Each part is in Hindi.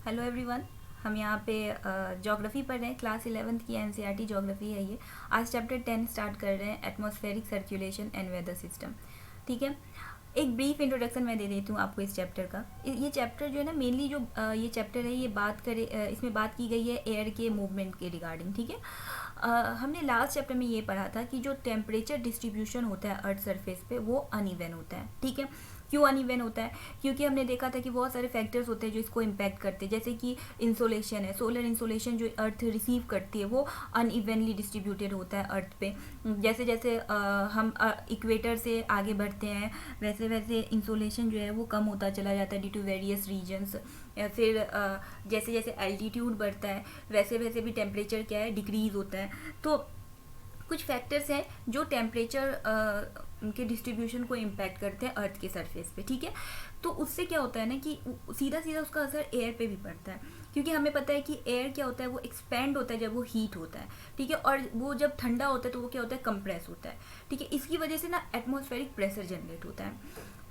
Hello everyone. हम यहाँ पे ज्योग्राफी पढ़ रहे हैं, क्लास 11th की एनसीईआरटी ज्योग्राफी है ये। आज चैप्टर 10 स्टार्ट कर रहे हैं, atmospheric circulation and weather system. ठीक है, एक ब्रीफ इंट्रोडक्शन मैं दे देती हूँ आपको इस चैप्टर का। ये चैप्टर जो है ना, मेनली जो ये चैप्टर है, ये बात करे इसमें बात की गई है एयर के मूवमेंट के रिगार्डिंग। ठीक है, हमने लास्ट चैप्टर में ये पढ़ा था कि जो टेम्परेचर डिस्ट्रीब्यूशन होता है अर्थ सरफेस पे वो अनइवन होता है। ठीक है, क्यों अनइवन होता है? क्योंकि हमने देखा था कि बहुत सारे फैक्टर्स होते हैं जो इसको इम्पैक्ट करते हैं, जैसे कि इंसोलेशन है, सोलर इंसोलेशन जो अर्थ रिसीव करती है वो अनइवनली डिस्ट्रीब्यूटेड होता है अर्थ पे। जैसे जैसे हम इक्वेटर से आगे बढ़ते हैं वैसे वैसे इंसोलेशन जो है वो कम होता चला जाता है ड्यू टू वेरियस रीजन्स। या फिर जैसे जैसे एल्टीट्यूड बढ़ता है वैसे वैसे भी टेम्परेचर क्या है, डिक्रीज होता है। तो कुछ फैक्टर्स हैं जो टेम्परेचर के डिस्ट्रीब्यूशन को इम्पैक्ट करते हैं अर्थ के सरफेस पे। ठीक है, तो उससे क्या होता है ना कि सीधा सीधा उसका असर एयर पे भी पड़ता है, क्योंकि हमें पता है कि एयर क्या होता है, वो एक्सपेंड होता है जब वो हीट होता है। ठीक है, और वो जब ठंडा होता है तो वो क्या होता है, कंप्रेस होता है। ठीक है, इसकी वजह से ना एटमॉस्फेरिक प्रेशर जनरेट होता है,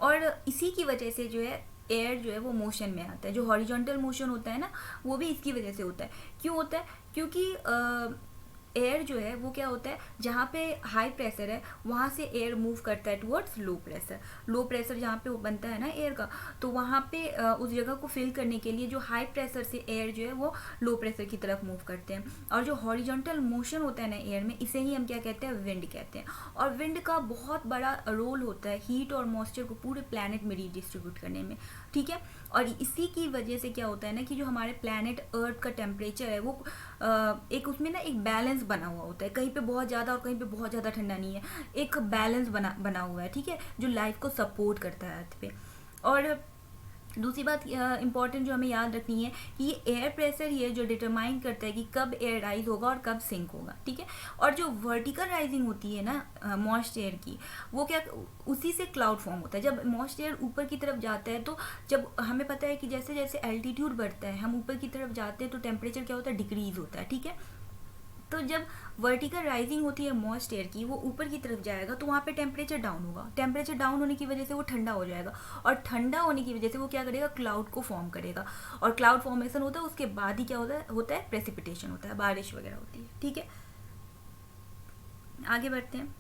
और इसी की वजह से जो है एयर जो है वो मोशन में आता है। जो हॉरिजॉन्टल मोशन होता है ना, वो भी इसकी वजह से होता है। क्यों होता है? क्योंकि एयर जो है वो क्या होता है, जहाँ पे हाई प्रेशर है वहाँ से एयर मूव करता है towards low pressure. Low pressure जहाँ पे वो बनता है ना एयर का, तो वहाँ पे उस जगह को फिल करने के लिए जो हाई प्रेशर से एयर जो है वो लो प्रेशर की तरफ मूव करते हैं। और जो हॉरिजॉन्टल मोशन होता है ना एयर में, इसे ही हम क्या कहते हैं, विंड कहते हैं। और विंड का बहुत बड़ा रोल होता है हीट और मॉइस्चर को पूरे प्लैनेट में रीडिस्ट्रीब्यूट करने में। ठीक है, और इसी की वजह से क्या होता है ना कि जो हमारे प्लैनेट अर्थ का टेम्परेचर है वो एक उसमें ना एक बैलेंस बना हुआ होता है। कहीं पे बहुत ज़्यादा और कहीं पे बहुत ज़्यादा ठंडा नहीं है, एक बैलेंस बना हुआ है। ठीक है, जो लाइफ को सपोर्ट करता है अर्थ पे। और दूसरी बात इंपॉर्टेंट जो हमें याद रखनी है कि ये एयर प्रेशर ही है जो डिटरमाइन करता है कि कब एयर राइज होगा और कब सिंक होगा। ठीक है, और जो वर्टिकल राइजिंग होती है ना मॉइस्ट एयर की, वो क्या, उसी से क्लाउड फॉर्म होता है। जब मॉइस्ट एयर ऊपर की तरफ जाता है, तो जब हमें पता है कि जैसे जैसे एल्टीट्यूड बढ़ता है, हम ऊपर की तरफ जाते हैं, तो टेम्परेचर क्या होता है, डिक्रीज होता है। ठीक है, तो जब वर्टिकल राइजिंग होती है मॉइस्ट एयर की, वो ऊपर की तरफ जाएगा तो वहाँ पे टेम्परेचर डाउन होगा। टेम्परेचर डाउन होने की वजह से वो ठंडा हो जाएगा, और ठंडा होने की वजह से वो क्या करेगा, क्लाउड को फॉर्म करेगा। और क्लाउड फॉर्मेशन होता है, उसके बाद ही क्या होता है प्रेसिपिटेशन होता है, बारिश वगैरह होती है। ठीक है, आगे बढ़ते हैं।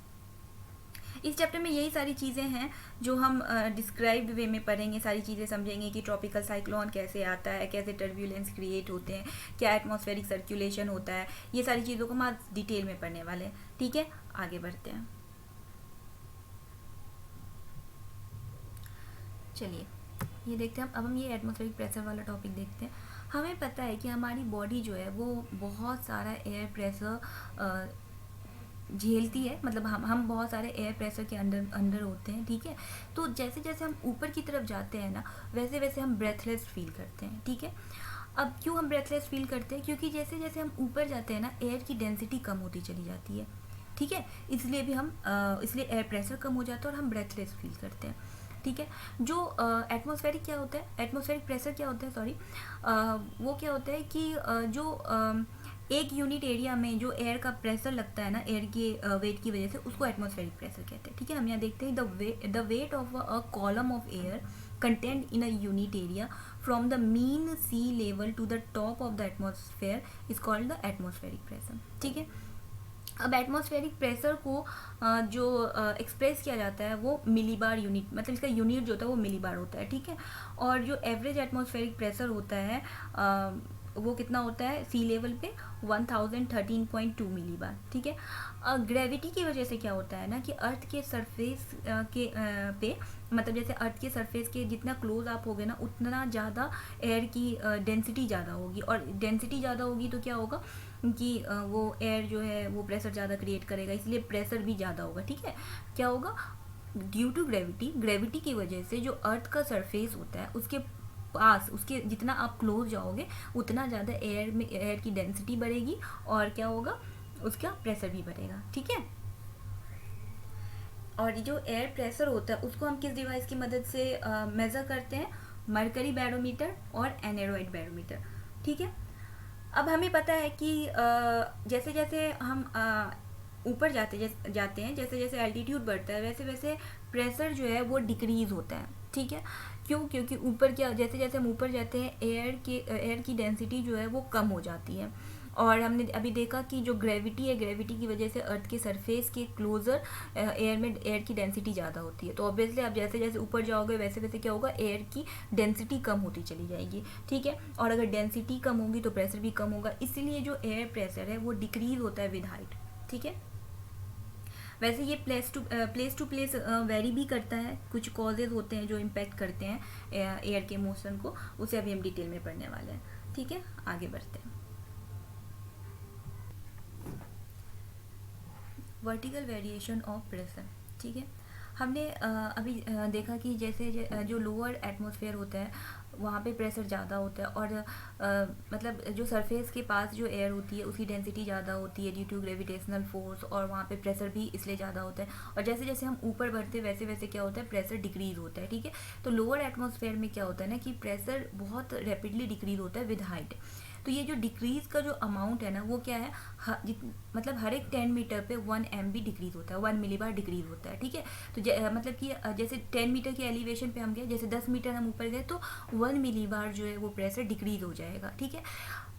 इस चैप्टर में यही सारी चीज़ें हैं जो हम डिस्क्राइब्ड वे में पढ़ेंगे, सारी चीज़ें समझेंगे कि ट्रॉपिकल साइक्लोन कैसे आता है, कैसे टर्ब्यूलेंस क्रिएट होते हैं, क्या एटमॉस्फेरिक सर्कुलेशन होता है। ये सारी चीज़ों को हम आज डिटेल में पढ़ने वाले हैं। ठीक है, आगे बढ़ते हैं। चलिए ये देखते हैं, अब हम ये एटमॉस्फेरिक प्रेशर वाला टॉपिक देखते हैं। हमें पता है कि हमारी बॉडी जो है वो बहुत सारा एयर प्रेशर झेलती है, मतलब हम बहुत सारे एयर प्रेशर के अंडर अंडर होते हैं। ठीक है, तो जैसे जैसे हम ऊपर की तरफ जाते हैं ना, वैसे वैसे हम ब्रेथलेस फील करते हैं। ठीक है, अब क्यों हम ब्रेथलेस फील करते हैं? क्योंकि जैसे जैसे हम ऊपर जाते हैं ना, एयर की डेंसिटी कम होती चली जाती है। ठीक है, इसलिए भी हम इसलिए एयर प्रेशर कम हो जाता है और हम ब्रेथलेस फील करते हैं। ठीक है, जो एटमॉस्फेरिक क्या होता है, एटमॉस्फेरिक प्रेशर क्या होता है, सॉरी, वो क्या होता है कि जो एक यूनिट एरिया में जो एयर का प्रेशर लगता है ना, एयर के वेट की वजह से, उसको एटमॉस्फेरिक प्रेशर कहते हैं। ठीक है, हम यहाँ देखते हैं the weight of a column of air contained in a unit area from the mean sea level to the top of the atmosphere is called the atmospheric pressure. ठीक है, अब एटमॉस्फेरिक प्रेशर को जो एक्सप्रेस किया जाता है वो मिलीबार यूनिट, मतलब इसका यूनिट जो होता है वो मिलीबार होता है। ठीक है, और जो एवरेज एटमॉस्फेरिक प्रेशर होता है वो कितना होता है सी लेवल पे, 1013.2 मिलीबार। ठीक है, ग्रेविटी की वजह से क्या होता है ना कि अर्थ के सरफेस पे, मतलब जैसे अर्थ के सरफेस के जितना क्लोज आप होगे ना, उतना ज़्यादा एयर की डेंसिटी ज़्यादा होगी, और डेंसिटी ज़्यादा होगी तो क्या होगा कि वो एयर जो है वो प्रेशर ज़्यादा क्रिएट करेगा, इसलिए प्रेशर भी ज़्यादा होगा। ठीक है, क्या होगा, ड्यू टू ग्रेविटी की वजह से जो अर्थ का सरफेस होता है उसके पास, उसके जितना आप क्लोज जाओगे उतना ज़्यादा एयर की डेंसिटी बढ़ेगी, और क्या होगा, उसका प्रेशर भी बढ़ेगा। ठीक है, और जो एयर प्रेशर होता है उसको हम किस डिवाइस की मदद से मेज़र करते हैं, मरकरी बैरोमीटर और एनेरॉइड बैरोमीटर। ठीक है, अब हमें पता है कि जैसे जैसे हम ऊपर जाते हैं, जैसे जैसे एल्टीट्यूड बढ़ता है वैसे वैसे प्रेशर जो है वो डिक्रीज होता है। ठीक है, क्यों? क्योंकि ऊपर क्या, जैसे जैसे हम ऊपर जाते हैं एयर की डेंसिटी जो है वो कम हो जाती है। और हमने अभी देखा कि जो ग्रेविटी है, ग्रेविटी की वजह से अर्थ के सरफेस के क्लोजर एयर की डेंसिटी ज़्यादा होती है। तो ऑब्वियसली आप जैसे जैसे ऊपर जाओगे वैसे वैसे क्या होगा, एयर की डेंसिटी कम होती चली जाएगी, ठीक है। और अगर डेंसिटी कम होगी तो प्रेशर भी कम होगा, इसीलिए जो एयर प्रेशर है वो डिक्रीज होता है विद हाइट, ठीक है। वैसे ये प्लेस टू प्लेस वेरी भी करता है, कुछ कॉजेज होते हैं जो इम्पेक्ट करते हैं एयर के मोशन को, उसे अभी हम डिटेल में पढ़ने वाले हैं, ठीक है। आगे बढ़ते हैं। वर्टिकल वेरिएशन ऑफ प्रेशर, ठीक है। हमने अभी देखा कि जैसे जो लोअर एटमॉस्फेयर होता है वहाँ पे प्रेशर ज़्यादा होता है, और मतलब जो सरफेस के पास जो एयर होती है उसकी डेंसिटी ज़्यादा होती है ड्यू टू ग्रेविटेशनल फोर्स, और वहाँ पे प्रेशर भी इसलिए ज़्यादा होता है। और जैसे जैसे हम ऊपर बढ़ते हैं वैसे वैसे क्या होता है, प्रेशर डिक्रीज होता है, ठीक है। तो लोअर एटमॉस्फेयर में क्या होता है ना कि प्रेशर बहुत रैपिडली डिक्रीज होता है विद हाइट। तो ये जो डिक्रीज का जो अमाउंट है ना वो क्या है, मतलब हर एक 10 मीटर पे 1 MB डिक्रीज होता है, 1 मिलीबार डिक्रीज होता है, ठीक है। तो मतलब कि जैसे 10 मीटर की एलिवेशन पे हम गए, जैसे 10 मीटर हम ऊपर गए तो 1 मिलीबार जो है वो प्रेशर डिक्रीज हो जाएगा, ठीक है।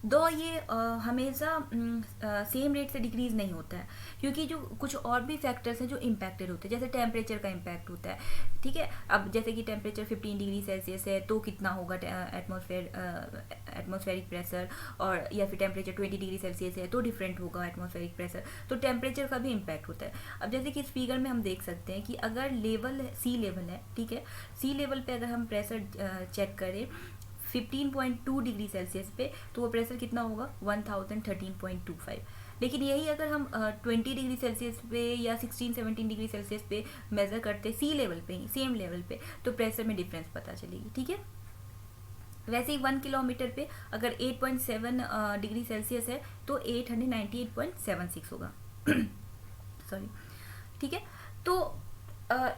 दो ये हमेशा सेम रेट से डिक्रीज नहीं होता है, क्योंकि जो कुछ और भी फैक्टर्स हैं जो इम्पैक्टेड होते हैं, जैसे टेम्परेचर का इम्पैक्ट होता है, ठीक है। अब जैसे कि टेम्परेचर 15 डिग्री सेल्सियस है तो कितना होगा एटमॉस्फेरिक प्रेशर, और या फिर टेम्परेचर 20 डिग्री सेल्सियस है तो डिफरेंट होगा एटमॉस्फेरिक प्रेशर। तो टेम्परेचर का भी इम्पैक्ट होता है। अब जैसे कि इस फिगर में हम देख सकते हैं कि अगर लेवल सी लेवल है, ठीक है, सी लेवल पे अगर हम प्रेशर चेक करें 15.2 डिग्री सेल्सियस पे, तो वो प्रेशर कितना होगा 1013.25। लेकिन यही अगर हम 20 डिग्री सेल्सियस पे या 16-17 डिग्री सेल्सियस पे मेज़र करते सी लेवल पे ही, सेम लेवल पे, तो प्रेशर में डिफरेंस पता चलेगी, ठीक है। वैसे ही 1 किलोमीटर पे अगर 8.7 डिग्री सेल्सियस है तो 898.76 होगा सॉरी, ठीक है। तो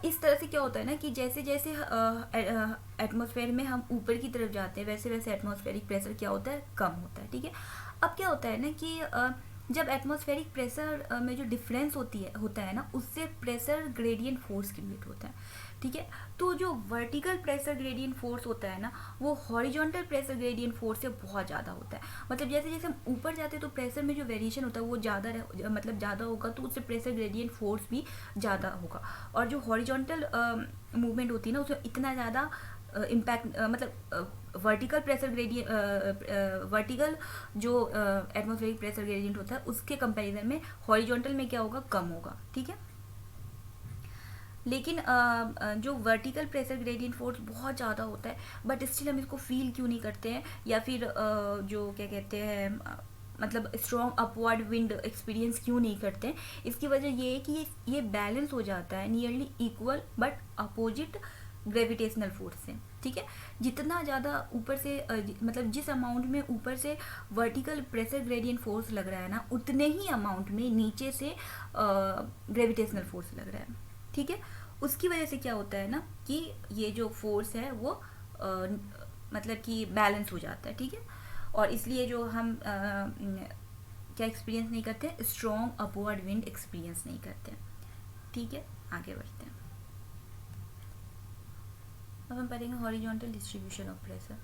इस तरह से क्या होता है ना कि जैसे जैसे एटमॉस्फेयर में हम ऊपर की तरफ जाते हैं वैसे वैसे एटमॉस्फेरिक प्रेशर क्या होता है, कम होता है, ठीक है। अब क्या होता है ना कि जब एटमॉस्फेरिक प्रेशर में जो डिफरेंस होता है ना, उससे प्रेशर ग्रेडियंट फोर्स क्रिएट होता है, ठीक है। तो जो वर्टिकल प्रेशर ग्रेडियंट फोर्स होता है ना वो हॉरिजॉन्टल प्रेशर ग्रेडियंट फोर्स से बहुत ज़्यादा होता है। मतलब जैसे जैसे हम ऊपर जाते हैं तो प्रेशर में जो वेरिएशन होता है वो ज़्यादा होगा, तो उससे प्रेशर ग्रेडियंट फोर्स भी ज़्यादा होगा। और जो हॉरिजॉन्टल मूवमेंट होती है ना उसमें इतना ज़्यादा इम्पैक्ट, मतलब वर्टिकल प्रेशर ग्रेडियंट, वर्टिकल जो एटमॉस्फेरिक प्रेशर ग्रेडियंट होता है उसके कंपैरिजन में हॉरिजॉन्टल में क्या होगा, कम होगा, ठीक है। लेकिन जो वर्टिकल प्रेशर ग्रेडियंट फोर्स बहुत ज़्यादा होता है, बट स्टिल हम इसको फील क्यों नहीं करते हैं, या फिर जो क्या कहते हैं मतलब स्ट्रॉन्ग अपवर्ड विंड एक्सपीरियंस क्यों नहीं करते हैं, इसकी वजह ये है कि ये बैलेंस हो जाता है nearly equal but opposite gravitational force से, ठीक है। जितना ज़्यादा ऊपर से मतलब जिस अमाउंट में ऊपर से वर्टिकल प्रेशर ग्रेडियंट फोर्स लग रहा है ना, उतने ही अमाउंट में नीचे से ग्रेविटेशनल फोर्स लग रहा है, ठीक है। उसकी वजह से क्या होता है ना कि ये जो फोर्स है वो मतलब कि बैलेंस हो जाता है, ठीक है। और इसलिए जो हम क्या एक्सपीरियंस नहीं करते, स्ट्रॉन्ग अपवर्ड विंड एक्सपीरियंस नहीं करते, ठीक है। आगे बढ़ते हैं। अब हम पढ़ेंगे हॉरिजॉन्टल डिस्ट्रीब्यूशन ऑफ प्रेशर।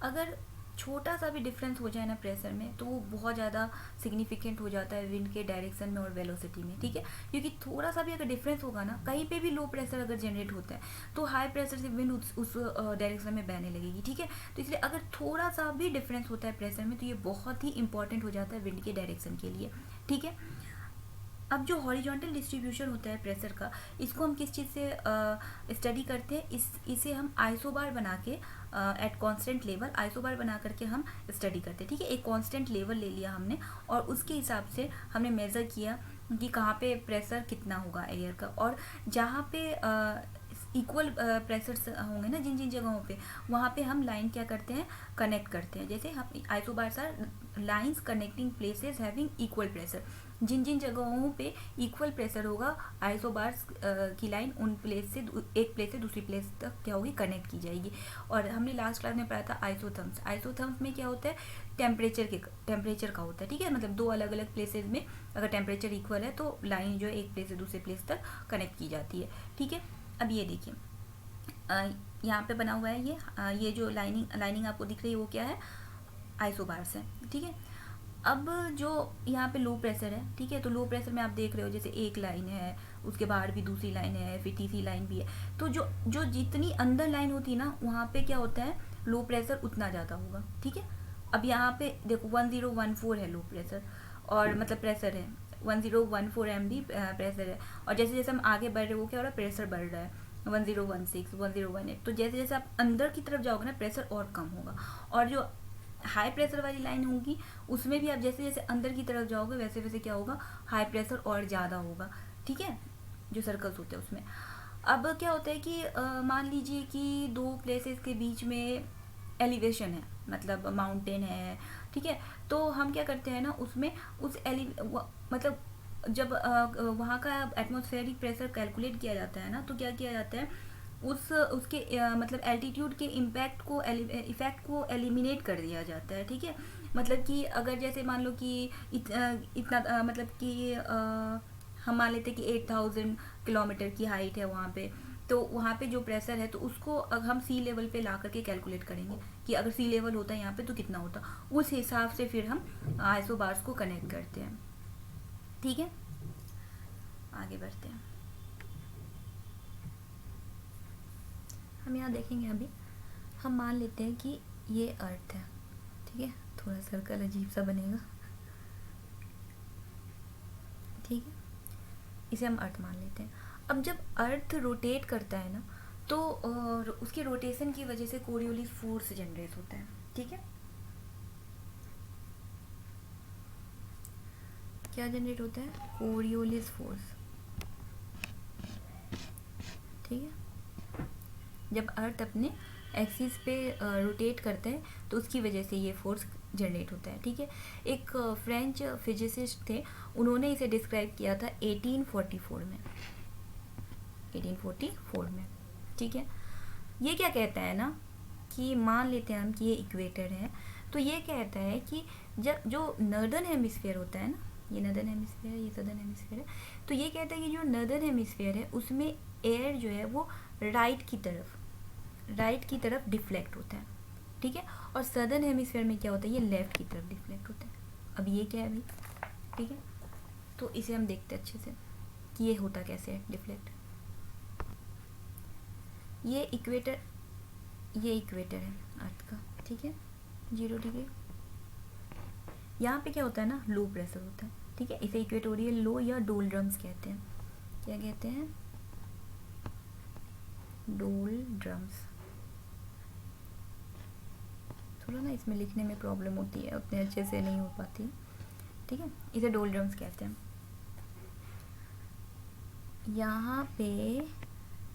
अगर छोटा सा भी डिफरेंस हो जाए ना प्रेशर में तो वो बहुत ज़्यादा सिग्निफिकेंट हो जाता है विंड के डायरेक्शन में और वेलोसिटी में, ठीक है। क्योंकि थोड़ा सा भी अगर डिफरेंस होगा ना, कहीं पे भी लो प्रेशर अगर जनरेट होता है तो हाई प्रेशर से विंड उस डायरेक्शन में बहने लगेगी, ठीक है। तो इसलिए अगर थोड़ा सा भी डिफरेंस होता है प्रेशर में तो ये बहुत ही इंपॉर्टेंट हो जाता है विंड के डायरेक्शन के लिए, ठीक है। अब जो हॉरिजॉन्टल डिस्ट्रीब्यूशन होता है प्रेशर का, इसको हम किस चीज़ से स्टडी करते हैं, इसे हम आइसोबार बना के एट कांस्टेंट लेवल आइसोबार बना करके हम स्टडी करते हैं, ठीक है। एक कांस्टेंट लेवल ले लिया हमने और उसके हिसाब से हमने मेज़र किया कि कहाँ पे प्रेशर कितना होगा एयर का, और जहाँ पे इक्वल प्रेशर्स होंगे ना जिन जिन जगहों पे, वहाँ पे हम लाइन क्या करते हैं, कनेक्ट करते हैं। जैसे हम isobars are lines connecting places having equal pressure, जिन जिन जगहों पे इक्वल प्रेशर होगा आइसोबार्स की लाइन उन प्लेस से एक प्लेस से दूसरी प्लेस तक क्या होगी, कनेक्ट की जाएगी। और हमने लास्ट क्लास में पढ़ा था आइसोथर्म्स। आइसोथर्म्स में क्या होता है, टेम्परेचर का होता है, ठीक है। मतलब दो अलग अलग प्लेसेस में अगर टेम्परेचर इक्वल है तो लाइन जो है एक प्लेस से दूसरे प्लेस तक कनेक्ट की जाती है, ठीक है। अब ये देखिए यहाँ पे बना हुआ है ये जो लाइनिंग आपको दिख रही है वो क्या है, आइसोबार्स है, ठीक है। अब जो यहाँ पे लो प्रेशर है, ठीक है, तो लो प्रेशर में आप देख रहे हो जैसे एक लाइन है, उसके बाहर भी दूसरी लाइन है, फिर तीसरी लाइन भी है, तो जो जो जितनी अंदर लाइन होती है ना वहाँ पे क्या होता है, लो प्रेशर उतना ज़्यादा होगा, ठीक है। अब यहाँ पे देखो 1014 है लो प्रेशर, और मतलब प्रेशर है 1014 MB प्रेशर है, और जैसे जैसे हम आगे बढ़ रहे हैं वो क्या हो रहा है, प्रेशर बढ़ रहा है 1016 1018, तो जैसे जैसे आप अंदर की तरफ जाओगे ना प्रेशर और कम होगा, और जो हाई प्रेशर वाली लाइन होगी उसमें भी आप जैसे जैसे अंदर की तरफ जाओगे वैसे वैसे क्या होगा, हाई प्रेशर और ज़्यादा होगा, ठीक है, जो सर्कल्स होते हैं उसमें। अब क्या होता है कि मान लीजिए कि दो प्लेसेस के बीच में एलिवेशन है, मतलब माउंटेन है, ठीक है, तो हम क्या करते हैं ना उसमें मतलब जब वहाँ का एटमॉस्फेरिक प्रेशर कैलकुलेट किया जाता है ना, तो क्या किया जाता है, उसके मतलब एल्टीट्यूड के इफेक्ट को एलिमिनेट कर दिया जाता है, ठीक है। मतलब कि अगर जैसे मान लो कि इतना मतलब कि हम मान लेते हैं कि 8000 किलोमीटर की हाइट है वहाँ पे, तो वहाँ पे जो प्रेशर है तो उसको अगर हम सी लेवल पे ला करके कैलकुलेट करेंगे कि अगर सी लेवल होता है यहाँ पे तो कितना होता, उस हिसाब से फिर हम आइसोबार्स को कनेक्ट करते हैं, ठीक है। आगे बढ़ते हैं, हम यहाँ देखेंगे अभी, हम मान लेते हैं कि ये अर्थ है, ठीक है, थोड़ा सर्कल अजीब सा बनेगा, ठीक है, इसे हम अर्थ मान लेते हैं। अब जब अर्थ रोटेट करता है ना तो उसके रोटेशन की वजह से कोरियोलिस फोर्स जनरेट होता है, ठीक है। क्या जनरेट होता है, कोरियोलिस फोर्स, ठीक है। जब अर्थ अपने एक्सिस पे रोटेट करता है तो उसकी वजह से ये फोर्स जनरेट होता है, ठीक है। एक फ्रेंच फिजिसिस्ट थे, उन्होंने इसे डिस्क्राइब किया था 1844 में, 1844 में, ठीक है। ये क्या कहता है ना कि मान लेते हैं हम कि ये इक्वेटर है, तो ये कहता है कि जब जो नर्दर्न हेमिस्फीयर होता है ना, ये नर्दर्न हेमिस्फीयर है, ये सदर्न हेमिस्फीयर है, तो ये कहता है कि जो नर्दर्न हेमिस्फीयर है उसमें एयर जो है वो राइट की तरफ डिफ्लेक्ट होता है, ठीक है, और सदर्न हेमिस्फीयर में क्या होता है, ये लेफ्ट की तरफ डिफ्लेक्ट होता है। अब ये क्या है भाई, ठीक है, तो इसे हम देखते हैं अच्छे से कि ये होता कैसे है डिफ्लेक्ट। ये इक्वेटर है अर्थ का, ठीक है, 0 डिग्री। यहाँ पे क्या होता है ना, लो प्रेशर होता है, ठीक है, इसे इक्वेटोरियल लो या डोलड्रम्स कहते हैं। क्या कहते हैं, डोलड्रम्स। थोड़ा ना इसमें लिखने में प्रॉब्लम होती है, उतने अच्छे से नहीं हो पाती, ठीक है, इसे डोलड्रम्स कहते हैं। यहाँ पे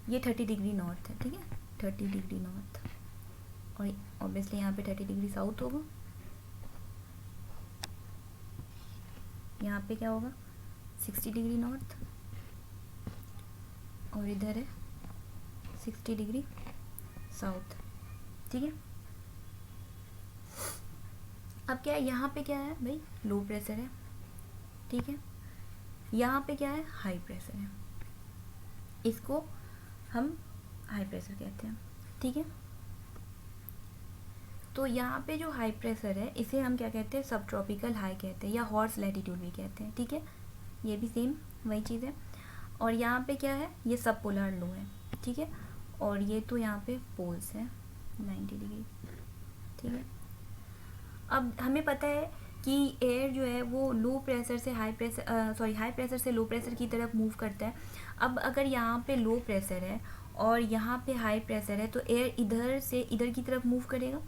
ये 30 डिग्री नॉर्थ है, ठीक है, 30 डिग्री नॉर्थ, और ऑब्वियसली यहाँ पे 30 डिग्री साउथ होगा। यहाँ पे क्या होगा, 60 डिग्री नॉर्थ, और इधर है 60 डिग्री साउथ, ठीक है। अब क्या है, यहाँ पे क्या है भाई, लो प्रेशर है, ठीक है, यहाँ पे क्या है, हाई प्रेशर है, इसको हम हाई प्रेशर कहते हैं, ठीक है। तो यहाँ पे जो हाई प्रेशर है इसे हम क्या कहते हैं, सब ट्रॉपिकल हाई कहते हैं, या हॉर्स लैटिट्यूड भी कहते हैं, ठीक है, ये भी सेम वही चीज़ है। और यहाँ पे क्या है, ये सब पोलर लो है, ठीक है, और ये तो यहाँ पे पोल्स है 90 डिग्री, ठीक है। अब हमें पता है कि एयर जो है वो लो प्रेशर से हाई प्रेशर से लो प्रेशर की तरफ मूव करता है। अब अगर यहाँ पे लो प्रेशर है और यहाँ पे हाई प्रेशर है तो एयर इधर से इधर की तरफ मूव करेगा,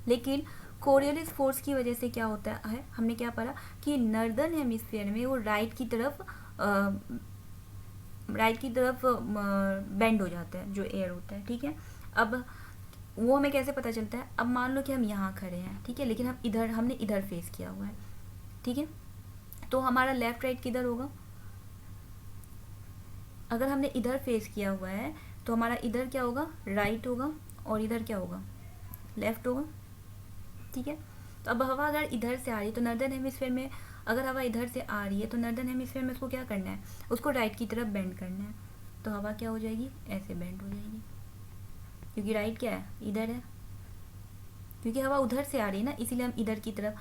लेकिन कोरियोलिस फोर्स की वजह से क्या होता है, हमने क्या पढ़ा कि नर्दर्न हेमिस्फीयर में वो राइट की तरफ बेंड हो जाता है जो एयर होता है, ठीक है। अब वो हमें कैसे पता चलता है, अब मान लो कि हम यहाँ खड़े हैं, ठीक है, लेकिन हमने इधर फेस किया हुआ है, ठीक है, तो हमारा लेफ्ट राइट किधर होगा, अगर हमने इधर फेस किया हुआ है तो हमारा इधर क्या होगा, राइट होगा, और इधर क्या होगा, लेफ्ट होगा, ठीक है। तो अब हवा अगर इधर से आ रही है तो नर्दर्न हेमिस्फीयर में अगर हवा इधर से आ रही है तो नर्दर्न हेमिस्फीयर में उसको क्या करना है, उसको राइट की तरफ बेंड करना है, तो हवा क्या हो जाएगी, ऐसे बेंड हो जाएगी, क्योंकि राइट क्या है, इधर है, क्योंकि हवा उधर से आ रही है ना, इसीलिए हम इधर की तरफ,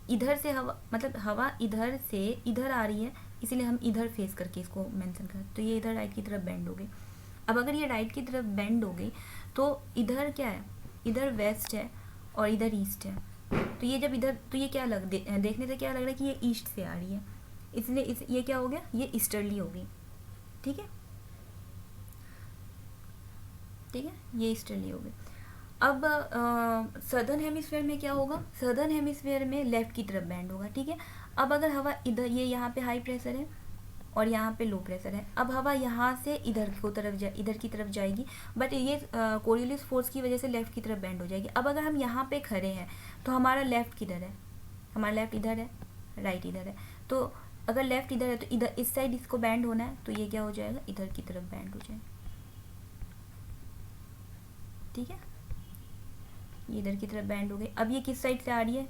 इधर से हवा मतलब हवा इधर से इधर आ रही है, इसीलिए हम इधर फेस करके इसको मेंशन कर, तो ये इधर राइट की तरफ बेंड हो गई। अब अगर ये राइट की तरफ बेंड हो गई तो इधर क्या है, इधर वेस्ट है और इधर ईस्ट है, तो ये जब इधर, तो ये क्या देखने से क्या लग रहा है कि ये ईस्ट से आ रही है, इसलिए ये क्या हो गया, ये ईस्टर्ली हो गई। ठीक है, ठीक है, ये ईस्टर्ली हो गई। अब सदर्न हेमिस्फेयर में क्या होगा, सदर्न हेमिस्फेयर में लेफ्ट की तरफ बैंड होगा। ठीक है, अब अगर हवा इधर, ये यहाँ पे हाई प्रेशर है और यहाँ पे लो प्रेशर है, अब हवा यहाँ से इधर की तरफ जाएगी, बट ये कोरियोलिस फोर्स की वजह से लेफ्ट की तरफ बैंड हो जाएगी। अब अगर हम यहाँ पे खड़े हैं तो हमारा लेफ्ट किधर है, हमारा लेफ्ट इधर है, राइट इधर है, तो अगर लेफ्ट इधर है तो इधर इस साइड इसको बैंड होना है, तो ये क्या हो जाएगा, इधर की तरफ बैंड हो जाएगा। ठीक है, ये इधर की तरफ बैंड हो गई। अब ये किस साइड से आ रही है,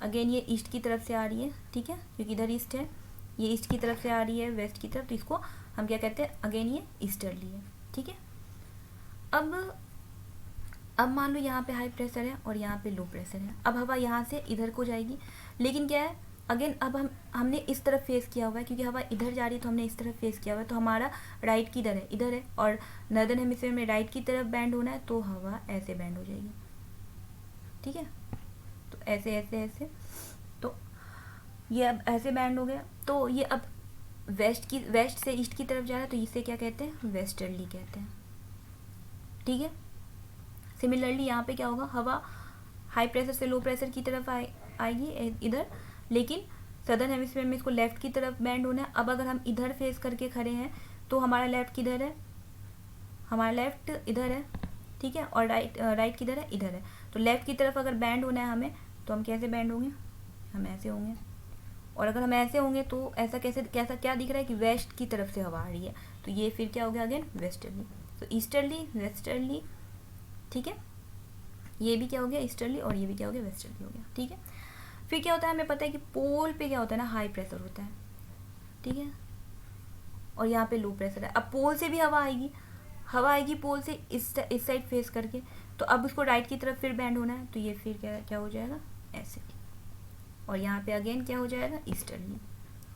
अगेन ये ईस्ट की तरफ से आ रही है। ठीक है, क्योंकि इधर ईस्ट है, ये ईस्ट की तरफ से आ रही है वेस्ट की तरफ, तो इसको हम क्या कहते हैं, अगेन ये ईस्टर्ली है। ठीक है, अब मान लो यहाँ पे हाई प्रेशर है और यहाँ पे लो प्रेशर है, अब हवा यहाँ से इधर को जाएगी, लेकिन क्या है, अगेन अब हमने इस तरफ फेस किया हुआ है, क्योंकि हवा इधर जा रही है तो हमने इस तरफ फेस किया हुआ है, तो हमारा राइट किधर है, इधर है, और नॉर्दर्न हेमिस्फीयर में राइट की तरफ बैंड होना है, तो हवा ऐसे बैंड हो जाएगी। ठीक है, तो ऐसे ऐसे ऐसे, तो ये अब ऐसे बैंड हो गया, तो ये अब वेस्ट से ईस्ट की तरफ जा रहा है, तो इसे क्या कहते हैं, वेस्टर्ली कहते हैं। ठीक है, सिमिलरली यहाँ पे क्या होगा, हवा हाई प्रेशर से लो प्रेशर की तरफ आएगी इधर, लेकिन सदर्न हेमिस्फीयर में इसको लेफ्ट की तरफ बैंड होना है। अब अगर हम इधर फेस करके खड़े हैं तो हमारा लेफ्ट किधर है, हमारा लेफ्ट इधर है। ठीक है, और राइट किधर है, इधर है, तो लेफ्ट की तरफ अगर बैंड होना है हमें, तो हम कैसे बैंड होंगे, हम ऐसे होंगे, और अगर हम ऐसे होंगे तो ऐसा कैसा क्या दिख रहा है कि वेस्ट की तरफ से हवा आ रही है, तो ये फिर क्या हो गया, अगेन वेस्टर्ली, तो ईस्टर्ली वेस्टर्ली। ठीक है, ये भी क्या हो गया, ईस्टर्ली, और ये भी क्या हो गया, वेस्टर्ली हो गया। ठीक है, फिर क्या होता है, हमें पता है कि पोल पे क्या होता है ना, हाई प्रेशर होता है। ठीक है, और यहाँ पे लो प्रेशर है। अब पोल से भी हवा आएगी पोल से इस साइड फेस करके, तो अब उसको राइट की तरफ फिर बैंड होना है, तो ये फिर क्या हो जाएगा, ऐसे, और यहाँ पे अगेन क्या हो जाएगा, ईस्टर्ली।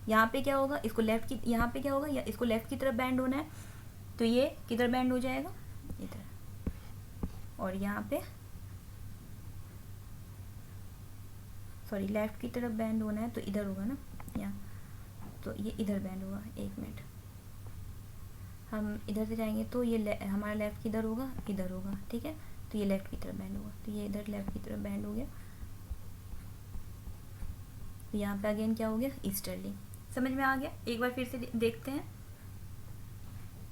यहाँ पे क्या होगा, इसको लेफ्ट की, यहाँ पे क्या होगा, या इसको लेफ्ट की तरफ बैंड होना है, तो ये किधर बैंड हो जाएगा, इधर, और यहाँ पे सॉरी लेफ्ट की तरफ बैंड होना है तो इधर होगा ना, यहाँ, तो ये इधर बैंड होगा। एक मिनट, हम इधर से जाएंगे तो ये हमारा लेफ्ट किधर होगा, इधर होगा। ठीक है, तो ये लेफ्ट की तरफ बैंड होगा, तो ये इधर लेफ्ट की तरफ बैंड हो गया, तो यहाँ पे अगेन क्या हो गया, ईस्टर्ली। समझ में आ गया, एक बार फिर से देखते हैं।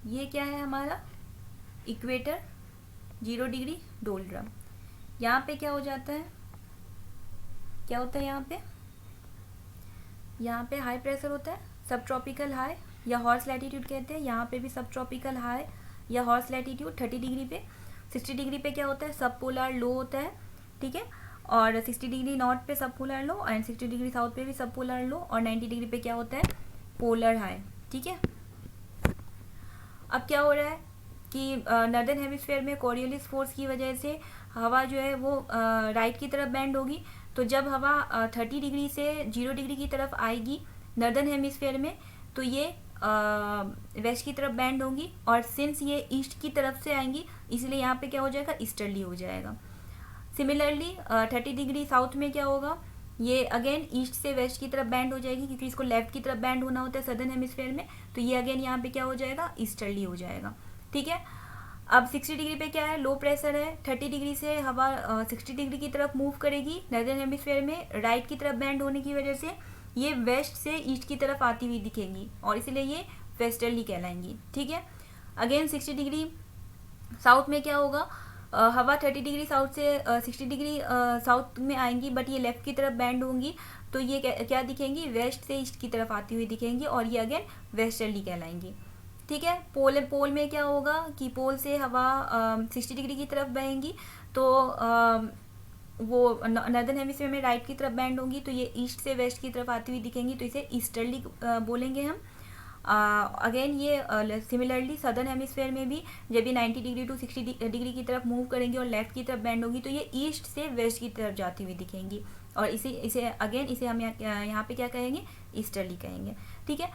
ये क्या है हमारा इक्वेटर, 0 डिग्री डोलड्रम। यहाँ पे क्या हो जाता है, क्या होता है, यहाँ पे हाई प्रेशर होता है, सब ट्रॉपिकल हाई या हॉर्स लैटिट्यूड कहते हैं। यहाँ पे भी सब ट्रॉपिकल हाई या हॉर्स लैटिट्यूड 30 डिग्री पे। 60 डिग्री पे क्या होता है, सब पोलर लो होता है। ठीक है, और 60 डिग्री नॉर्थ पे सब polar low, and 60 degree south पे भी सब पोलर लो, और 90 डिग्री पे क्या होता है, पोलर हाई। ठीक है, अब क्या हो रहा है कि नॉर्दर्न हेमिस्फीयर में कोरियोलिस फोर्स की वजह से हवा जो है वो राइट की तरफ बैंड होगी, तो जब हवा 30 डिग्री से 0 डिग्री की तरफ आएगी नॉर्दर्न हेमिस्फीयर में, तो ये वेस्ट की तरफ बैंड होंगी, और सिंस ये ईस्ट की तरफ से आएंगी इसलिए यहाँ पे क्या हो जाएगा, ईस्टर्ली हो जाएगा। सिमिलरली 30 डिग्री साउथ में क्या होगा, ये अगेन ईस्ट से वेस्ट की तरफ बैंड हो जाएगी, क्योंकि इसको लेफ्ट की तरफ बैंड होना होता है सदर्न हेमिस्फीयर में, तो ये अगेन यहाँ पे क्या हो जाएगा, ईस्टर्ली हो जाएगा। ठीक है, अब 60 डिग्री पे क्या है, लो प्रेशर है, 30 डिग्री से हवा 60 डिग्री की तरफ मूव करेगी नॉर्दर्न हेमिस्फीयर में, राइट की तरफ बैंड होने की वजह से ये वेस्ट से ईस्ट की तरफ आती हुई दिखेंगी, और इसलिए ये वेस्टर्ली कहलाएंगी। ठीक है, अगेन 60 डिग्री साउथ में क्या होगा, हवा 30 डिग्री साउथ से 60 डिग्री साउथ में आएंगी, बट ये लेफ्ट की तरफ बैंड होंगी, तो ये क्या दिखेंगी, वेस्ट से ईस्ट की तरफ आती हुई दिखेंगी, और ये अगेन वेस्टर्ली कहलाएंगी। ठीक है, पोल में क्या होगा कि पोल से हवा 60 डिग्री की तरफ बहेंगी, तो वो नॉर्दर्न हेमिस्फीयर में राइट की तरफ बैंड होंगी, तो ये ईस्ट से वेस्ट की तरफ आती हुई दिखेंगी, तो इसे ईस्टर्ली बोलेंगे हम। अगेन ये सिमिलरली सदर्न हेमिस्फेयर में भी जब ये 90 डिग्री टू 60 डिग्री की तरफ मूव करेंगी और लेफ्ट की तरफ बेंड होगी तो ये ईस्ट से वेस्ट की तरफ जाती हुई दिखेंगी, और इसे अगेन इसे हम यहाँ पे क्या कहेंगे, ईस्टर्ली कहेंगे। ठीक है।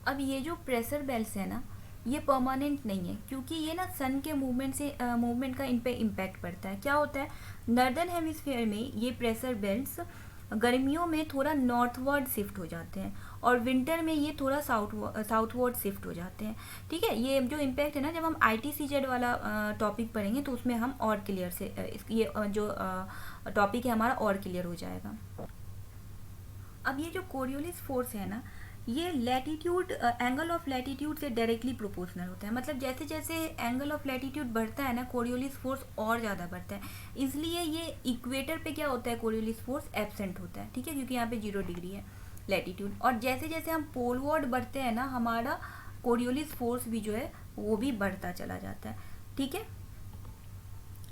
अब ये जो प्रेशर बेल्ट्स है ना, ये परमानेंट नहीं है, क्योंकि ये ना सन के मूवमेंट का इन पे इम्पैक्ट पड़ता है। क्या होता है, नॉर्दर्न हेमिस्फीयर में ये प्रेशर बेल्ट्स गर्मियों में थोड़ा नॉर्थवर्ड शिफ्ट हो जाते हैं और विंटर में ये थोड़ा साउथवर्ड शिफ्ट हो जाते हैं। ठीक है। ये जो इम्पैक्ट है ना, जब हम ITCZ वाला टॉपिक पढ़ेंगे तो उसमें हम और क्लियर से ये जो टॉपिक है हमारा और क्लियर हो जाएगा। अब ये जो कोरियोलिस फोर्स है ना, ये लैटिट्यूड एंगल ऑफ लैटिट्यूड से डायरेक्टली प्रोपोर्शनल होता है। मतलब जैसे जैसे एंगल ऑफ लैटिट्यूड बढ़ता है ना, कोरियोलिस फोर्स और ज़्यादा बढ़ता है। इसलिए ये इक्वेटर पे क्या होता है, कोरियोलिस फोर्स एब्सेंट होता है। ठीक है, क्योंकि यहाँ पे 0 डिग्री है लैटिट्यूड। और जैसे जैसे हम पोलवर्ड बढ़ते हैं ना, हमारा कोरियोलिस फोर्स भी जो है वो भी बढ़ता चला जाता है। ठीक है।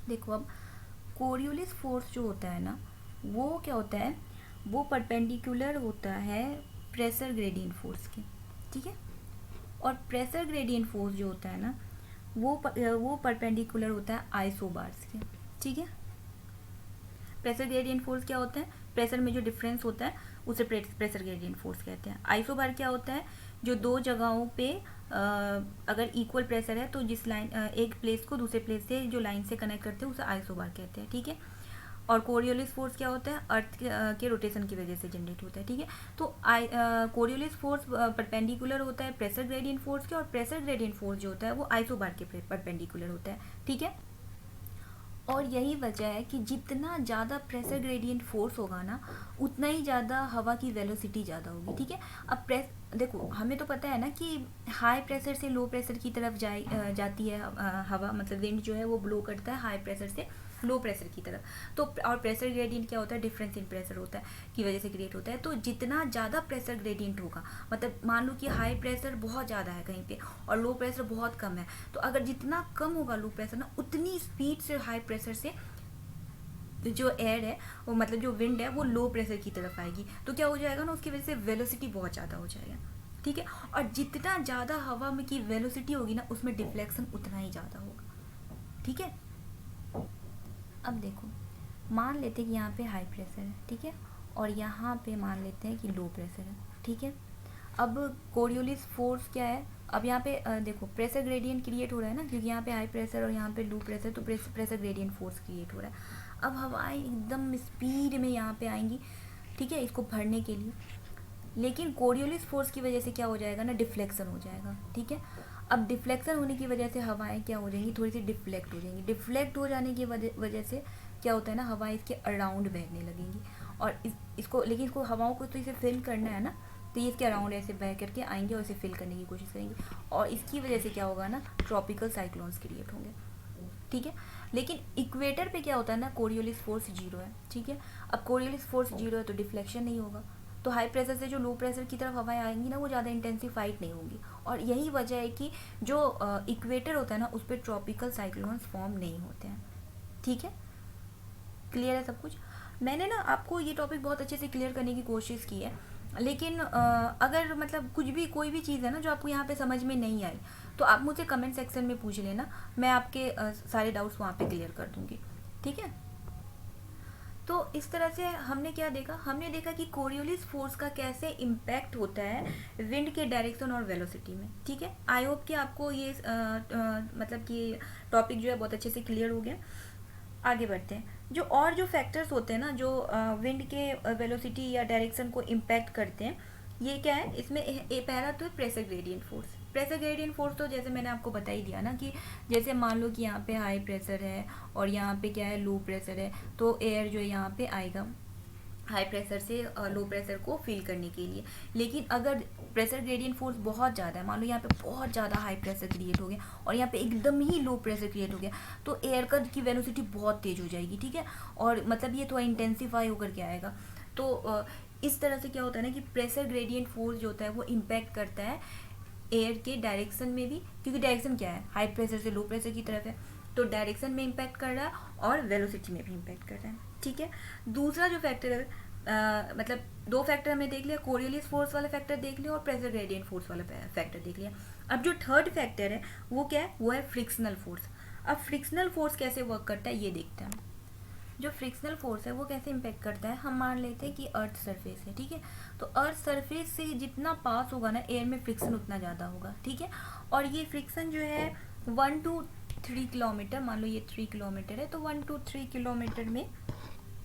देखो अब कोरियोलिस फोर्स जो होता है ना, वो क्या होता है, वो परपेंडिकुलर होता है प्रेशर ग्रेडियंट फोर्स के। ठीक है। और प्रेशर ग्रेडियंट फोर्स जो होता है ना, वो परपेंडिकुलर होता है आइसोबार्स के। ठीक है। प्रेशर ग्रेडियंट फोर्स क्या होता है, प्रेशर में जो डिफरेंस होता है उसे प्रेशर ग्रेडियंट फोर्स कहते हैं। आइसोबार क्या होता है, जो दो जगहों पे अगर इक्वल प्रेशर है तो जिस लाइन एक प्लेस को दूसरे प्लेस से जो लाइन से कनेक्ट करते हैं उसे आइसोबार कहते हैं। ठीक है। और कोरियोलिस फोर्स क्या होता है, अर्थ के रोटेशन की वजह से जनरेट होता है। ठीक है। तो कोरियोलिस फोर्स परपेंडिकुलर होता है प्रेशर ग्रेडियंट फोर्स के, और प्रेशर ग्रेडियंट फोर्स जो होता है वो आइसोबार के परपेंडिकुलर होता है। ठीक है। और यही वजह है कि जितना ज़्यादा प्रेशर ग्रेडियंट फोर्स होगा ना, उतना ही ज़्यादा हवा की वेलोसिटी ज़्यादा होगी। ठीक है। अब देखो हमें तो पता है ना कि हाई प्रेशर से लो प्रेशर की तरफ जाती है हवा, मतलब विंड जो है वो ब्लो करता है हाई प्रेशर से लो प्रेशर की तरफ। तो और प्रेशर ग्रेडियंट क्या होता है, डिफरेंस इन प्रेशर होता है की वजह से क्रिएट होता है। तो जितना ज़्यादा प्रेशर ग्रेडियंट होगा, मतलब मान लो कि हाई प्रेशर बहुत ज़्यादा है कहीं पे और लो प्रेशर बहुत कम है, तो अगर जितना कम होगा लो प्रेशर ना, उतनी स्पीड से हाई प्रेशर से जो एयर है वो, मतलब जो विंड है वो लो प्रेशर की तरफ आएगी। तो क्या हो जाएगा ना, उसकी वजह से वेलोसिटी बहुत ज़्यादा हो जाएगा। ठीक है। और जितना ज़्यादा हवा में की वेलोसिटी होगी ना, उसमें डिफ्लेक्शन उतना ही ज़्यादा होगा। ठीक है। अब देखो, मान लेते हैं कि यहाँ पे हाई प्रेशर है। ठीक है। और यहाँ पे मान लेते हैं कि लो प्रेशर है। ठीक है। अब कोरियोलिस फोर्स क्या है, अब यहाँ पे देखो प्रेशर ग्रेडियंट क्रिएट हो रहा है ना, क्योंकि यहाँ पे हाई प्रेशर और यहाँ पे लो प्रेशर, तो प्रेशर ग्रेडियंट फोर्स क्रिएट हो रहा है। अब हवाएं एकदम स्पीड में यहाँ पे आएंगी। ठीक है, इसको भरने के लिए। लेकिन कोरियोलिस फोर्स की वजह से क्या हो जाएगा ना, डिफ्लेक्शन हो जाएगा। ठीक है। अब डिफ्लेक्शन होने की वजह से हवाएं क्या हो जाएंगी, थोड़ी सी डिफ्लेक्ट हो जाएंगी। डिफ्लेक्ट हो जाने की वजह से क्या होता है ना, हवाएं इसके अराउंड बहने लगेंगी। और इसको हवाओं को तो इसे फिल करना है ना, तो ये इसके अराउंड ऐसे बह करके आएंगे और इसे फिल करने की कोशिश करेंगे, और इसकी वजह से क्या होगा ना, ट्रॉपिकल साइक्लोन्स क्रिएट होंगे। ठीक है। लेकिन इक्वेटर पे क्या होता है ना, कोरियोलिस फोर्स 0 है। ठीक है। अब कोरियोलिस फोर्स 0 है तो डिफ्लेक्शन नहीं होगा, तो हाई प्रेशर से जो लो प्रेशर की तरफ हवाएं आएंगी ना, वो ज़्यादा इंटेंसिफाइड नहीं होंगी। और यही वजह है कि जो इक्वेटर होता है ना, उस पर ट्रॉपिकल साइक्लोन्स फॉर्म नहीं होते हैं। ठीक है। क्लियर है सब कुछ। मैंने ना आपको ये टॉपिक बहुत अच्छे से क्लियर करने की कोशिश की है, लेकिन अगर मतलब कोई भी चीज़ है ना जो आपको यहाँ पे समझ में नहीं आई, तो आप मुझे कमेंट सेक्शन में पूछ लेना, मैं आपके सारे डाउट्स वहाँ पे क्लियर कर दूँगी। ठीक है। तो इस तरह से हमने क्या देखा, हमने देखा कि कोरियोलिस फोर्स का कैसे इम्पैक्ट होता है विंड के डायरेक्शन और वेलोसिटी में। ठीक है। आई होप कि आपको ये मतलब कि टॉपिक जो है बहुत अच्छे से क्लियर हो गया। आगे बढ़ते हैं। जो फैक्टर्स होते हैं ना, जो विंड के वेलोसिटी या डायरेक्शन को इम्पैक्ट करते हैं, ये क्या है, इसमें पहला तो है pressure gradient force. Pressure gradient force तो जैसे मैंने आपको बता ही दिया ना, कि जैसे मान लो कि यहाँ पे हाई प्रेशर है और यहाँ पे क्या है, लो प्रेशर है, तो एयर जो है यहाँ पे आएगा हाई प्रेशर से लो प्रेशर को फील करने के लिए। लेकिन अगर प्रेशर ग्रेडियंट फोर्स बहुत ज़्यादा है, मान लो यहाँ पे बहुत ज़्यादा हाई प्रेशर क्रिएट हो गया और यहाँ पे एकदम ही लो प्रेशर क्रिएट हो गया, तो एयर की वेलोसिटी बहुत तेज़ हो जाएगी। ठीक है। और मतलब ये थोड़ा इंटेंसीफाई होकर के आएगा। तो इस तरह से क्या होता है ना, कि प्रेशर ग्रेडियंट फोर्स जो होता है वो इम्पैक्ट करता है एयर के डायरेक्शन में भी, क्योंकि डायरेक्शन क्या है, हाई प्रेशर से लो प्रेशर की तरफ है, तो डायरेक्शन में इम्पैक्ट कर रहा है और वेलोसिटी में भी इम्पैक्ट कर रहा है। ठीक है। दूसरा जो फैक्टर है मतलब दो फैक्टर हमने देख लिया, कोरियोलिस फोर्स वाला फैक्टर देख लिया और प्रेशर ग्रेडियंट फोर्स वाला फैक्टर देख लिया। अब जो थर्ड फैक्टर है वो क्या है, वो है फ्रिक्शनल फोर्स। अब फ्रिक्शनल फोर्स कैसे वर्क करता है ये देखते हैं। जो फ्रिक्शनल फोर्स है वो कैसे इम्पेक्ट करता है, हम मान लेते हैं कि अर्थ सरफेस है, ठीक है। तो अर्थ सरफेस से जितना पास होगा ना एयर में फ्रिक्शन उतना ज़्यादा होगा, ठीक है। और ये फ्रिक्शन जो है 1 to 3 किलोमीटर, मान लो ये 3 किलोमीटर है तो 1 to 3 किलोमीटर में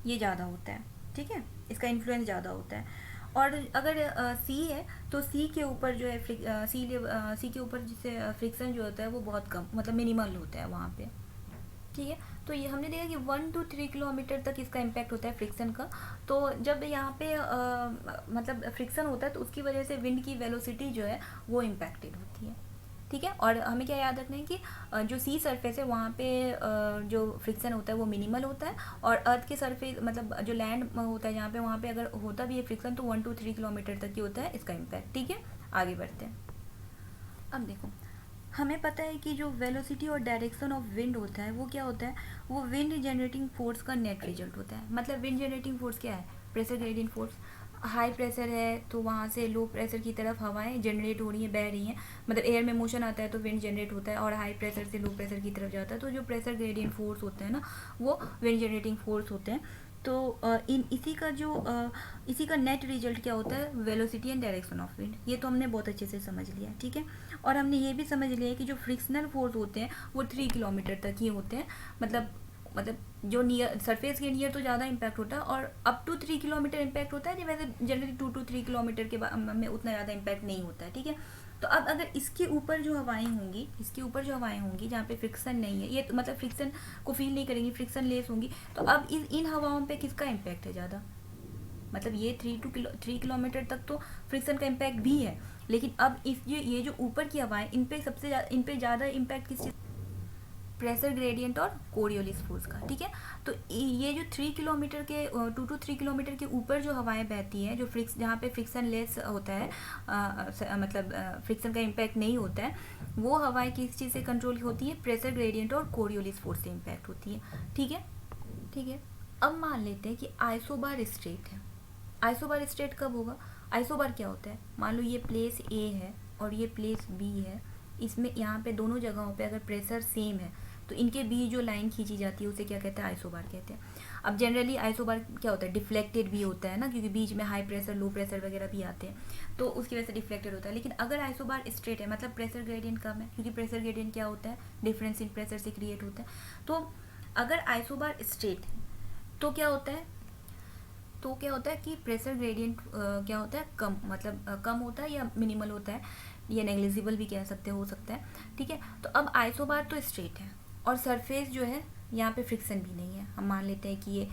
ये ज़्यादा होता है, ठीक है, इसका इन्फ्लुएंस ज़्यादा होता है। और अगर सी है तो सी के ऊपर जो है सी के ऊपर जिससे फ्रिक्शन जो होता है वो बहुत कम, मतलब मिनिमल होता है वहाँ पे, ठीक है। तो ये हमने देखा कि 1 to 3 किलोमीटर तक इसका इम्पैक्ट होता है फ्रिक्शन का। तो जब यहाँ पे मतलब फ्रिक्शन होता है तो उसकी वजह से विंड की वेलोसिटी जो है वो इम्पैक्टेड होती है, ठीक है। और हमें क्या याद रखना है कि जो सी सरफेस है वहाँ पे जो फ्रिक्शन होता है वो मिनिमल होता है, और अर्थ के सरफेस मतलब जो लैंड होता है जहाँ पे, वहाँ पे अगर होता भी है फ्रिक्शन तो 1 to 3 किलोमीटर तक ही होता है इसका इम्पैक्ट, ठीक है। आगे बढ़ते हैं। अब देखो, हमें पता है कि जो वेलोसिटी और डायरेक्शन ऑफ विंड होता है वो क्या होता है, वो विंड जनरेटिंग फोर्स का नेट रिजल्ट होता है। मतलब विंड जनरेटिंग फोर्स क्या है, pressure gradient force. High pressure है तो वहाँ से लो प्रेशर की तरफ हवाएं जनरेट हो रही हैं, बह रही हैं, मतलब एयर में मोशन आता है तो विंड जनरेट होता है, और हाई प्रेशर से लो प्रेशर की तरफ जाता है तो जो प्रेशर ग्रेडियंट फोर्स होते हैं ना वो विंड जनरेटिंग फोर्स होते हैं। तो इसी का नेट रिजल्ट क्या होता है, velocity and direction of wind. ये तो हमने बहुत अच्छे से समझ लिया, ठीक है। और हमने ये भी समझ लिया है कि जो फ्रिक्शनल फोर्स होते हैं वो 3 किलोमीटर तक ही होते हैं, मतलब जो नियर सरफेस के नियर तो ज़्यादा इम्पैक्ट होता है, और अप टू 3 किलोमीटर इम्पैक्ट होता है, जो वैसे जनरली 2 to 3 किलोमीटर के में उतना ज़्यादा इम्पैक्ट नहीं होता है, ठीक है। तो अब अगर इसके ऊपर जो हवाएं होंगी जहाँ पे फ्रिक्शन नहीं है, ये तो मतलब फ्रिक्शन को फील नहीं करेंगी, फ्रिक्शन लेस होंगी, तो अब इन हवाओं पे किसका इम्पैक्ट है ज़्यादा, मतलब ये 3 किलोमीटर तक तो फ्रिक्शन का इम्पैक्ट भी है, लेकिन अब ये जो ऊपर की हवाएं इन पे ज़्यादा इम्पैक्ट किस चीज़, प्रेशर ग्रेडियंट और कोरियोलिस फोर्स का, ठीक है। तो ये जो 3 किलोमीटर के 2 to 3 किलोमीटर के ऊपर जो हवाएं बहती हैं, जो जहाँ पे फ्रिक्शन लेस होता है, मतलब फ्रिक्शन का इम्पैक्ट नहीं होता है, वो हवाएं किस चीज़ से कंट्रोल होती है, प्रेशर ग्रेडियंट और कोरियोलिस फोर्स से इम्पैक्ट होती है, ठीक है, ठीक है। अब मान लेते हैं कि आइसोबार स्ट्रेट है। आइसोबार स्ट्रेट कब होगा, आइसोबार क्या होता है, मान लो ये प्लेस ए है और ये प्लेस बी है, इसमें यहाँ पे दोनों जगहों पे अगर प्रेशर सेम है तो इनके बीच जो लाइन खींची जाती है उसे क्या कहते हैं, आइसोबार कहते हैं। अब जनरली आइसोबार क्या होता है, डिफ्लेक्टेड भी होता है ना, क्योंकि बीच में हाई प्रेशर लो प्रेशर वगैरह भी आते हैं तो उसकी वजह से डिफ्लेक्टेड होता है। लेकिन अगर आइसोबार स्ट्रेट है मतलब प्रेशर ग्रेडियंट कम है, क्योंकि प्रेशर ग्रेडियंट क्या होता है, डिफरेंस इन प्रेशर से क्रिएट होता है। तो अगर आइसोबार स्ट्रेट तो क्या होता है, कि प्रेशर ग्रेडियंट क्या होता है, कम, मतलब कम होता है या मिनिमल होता है, या नेग्लिजिबल भी कह सकते हो सकता है, ठीक है। तो अब आइसोबार तो स्ट्रेट है और सरफेस जो है यहाँ पे फ्रिक्शन भी नहीं है, हम मान लेते हैं कि ये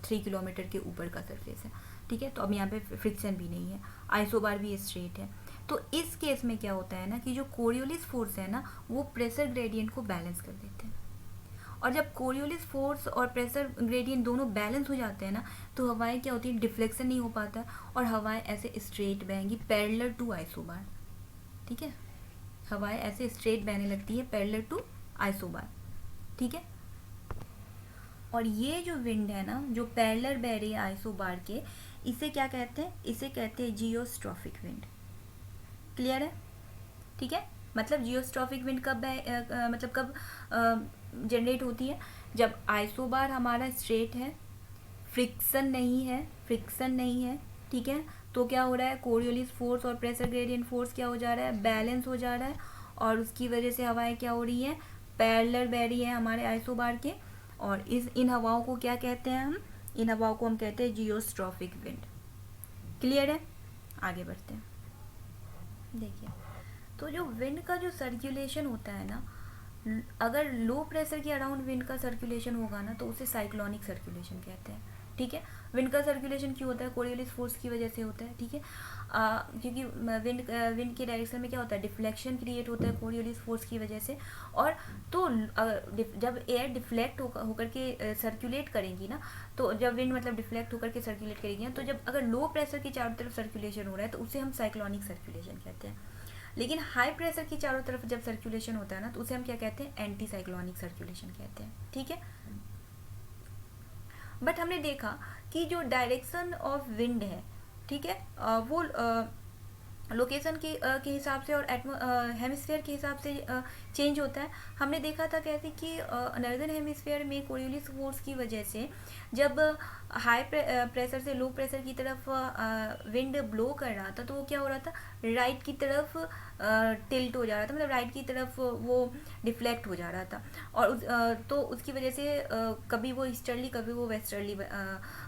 3 किलोमीटर के ऊपर का सरफेस है, ठीक है। तो अब यहाँ पे फ्रिक्शन भी नहीं है, आइसोबार भी स्ट्रेट है। तो इस केस में क्या होता है ना कि जो कोरियोलिस फोर्स है ना वो प्रेशर ग्रेडियंट को बैलेंस कर देते हैं, और जब कोरियोलिस फोर्स और प्रेशर ग्रेडियंट दोनों बैलेंस हो जाते हैं ना तो हवाएं क्या होती है, डिफ्लेक्शन नहीं हो पाता और हवाएं ऐसे स्ट्रेट बहेंगी पैरेलल टू आइसोबार, ठीक है। हवाएं ऐसे स्ट्रेट बहने लगती है पैरेलल टू आइसोबार, ठीक है। और ये जो विंड है ना जो पैरेलल बह रही है आइसोबार के, इसे क्या कहते हैं, इसे कहते हैं जियोस्ट्रॉफिक विंड। क्लियर है, ठीक है। मतलब जियोस्ट्रॉफिक विंड कब मतलब कब जनरेट होती है, जब आइसोबार हमारा स्ट्रेट है, फ्रिक्शन नहीं है, ठीक है। तो क्या हो रहा है, कोरियोलिस फोर्स और प्रेशर ग्रेडियंट फोर्स क्या हो जा रहा है, बैलेंस हो जा रहा है, और उसकी वजह से हवाएं क्या हो रही हैं, पैरेलल बह रही है हमारे आइसोबार के। और इन हवाओं को क्या कहते हैं, इन हवाओं को हम कहते हैं जियोस्ट्रॉफिक विंड। क्लियर है, आगे बढ़ते हैं। देखिए, तो जो विंड का जो सर्कुलेशन होता है ना, अगर लो प्रेशर के अराउंड विंड का सर्कुलेशन होगा ना तो उसे साइक्लोनिक सर्कुलेशन कहते हैं, ठीक है। विंड का सर्कुलेशन क्यों होता है, कोरियोलिस फोर्स की वजह से होता है, ठीक है। क्योंकि विंड के डायरेक्शन में क्या होता है, डिफ्लेक्शन क्रिएट होता है कोरियोलिस फोर्स की वजह से। और तो जब एयर डिफ्लेक्ट होकर के सर्कुलेट करेंगी ना, तो जब विंड मतलब डिफ्लेक्ट होकर के सर्कुलेट करेगी ना, तो जब अगर लो प्रेशर की चारों तरफ सर्कुलेशन हो रहा है तो उसे हम साइक्लोनिक सर्कुलेशन कहते हैं। लेकिन हाई प्रेशर की चारों तरफ जब सर्कुलेशन होता है ना तो उसे हम क्या कहते हैं, एंटी साइक्लोनिक सर्कुलेशन कहते हैं, ठीक है। बट हमने देखा कि जो डायरेक्शन ऑफ विंड है, ठीक है, वो लोकेशन के हिसाब से और हेमिस्फेयर के हिसाब से चेंज होता है। हमने देखा था कैसे कि नॉर्दर्न हेमिस्फेयर में कोरियोलिस फोर्स की वजह से जब हाई प्रेशर से लो प्रेशर की तरफ विंड ब्लो कर रहा था, तो वो क्या हो रहा था, राइट की तरफ टिल्ट हो जा रहा था, मतलब राइट की तरफ वो डिफ्लेक्ट हो जा रहा था। और तो उसकी वजह से कभी वो ईस्टर्ली कभी वो वेस्टर्ली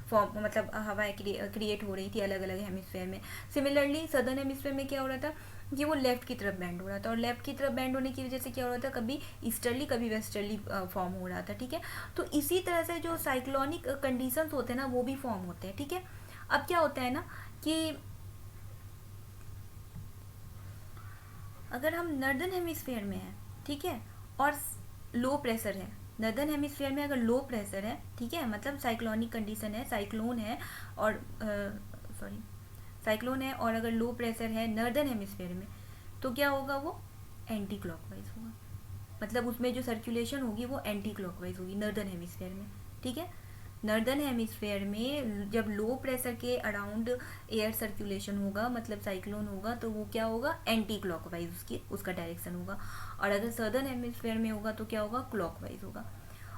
फॉर्म, मतलब हवाएं क्रिएट हो रही थी अलग अलग हेमिस्फेयर में। सिमिलरली सदर्न हेमिस्फेयर में क्या हो रहा था कि वो लेफ्ट की तरफ बैंड हो रहा था, और लेफ्ट की तरफ बैंड होने की वजह से क्या हो रहा था, कभी ईस्टर्ली कभी वेस्टर्ली फॉर्म हो रहा था, ठीक है। तो इसी तरह से जो साइक्लोनिक कंडीशंस होते हैं ना, वो भी फॉर्म होते हैं, ठीक है। अब क्या होता है ना कि अगर हम नॉर्दर्न हेमिस्फेयर में हैं, ठीक है, और लो प्रेशर है, नॉर्दर्न हेमिस्फेयर में अगर लो प्रेशर है, ठीक है, मतलब साइक्लोनिक कंडीशन है, साइक्लोन है, और सॉरी साइक्लोन है, और अगर लो प्रेशर है नॉर्दर्न हेमिस्फेयर में, तो क्या होगा, वो एंटी क्लॉकवाइज होगा, मतलब उसमें जो सर्कुलेशन होगी वो एंटी क्लॉकवाइज होगी नॉर्दर्न हेमिस्फेयर में, ठीक है। नॉर्दर्न हेमिस्फेयर में जब लो प्रेशर के अराउंड एयर सर्कुलेशन होगा, मतलब साइक्लोन होगा, तो वो क्या होगा, एंटी क्लॉकवाइज उसका डायरेक्शन होगा। और अगर सदर्न हेमिस्फेयर में होगा तो क्या होगा, क्लॉकवाइज होगा।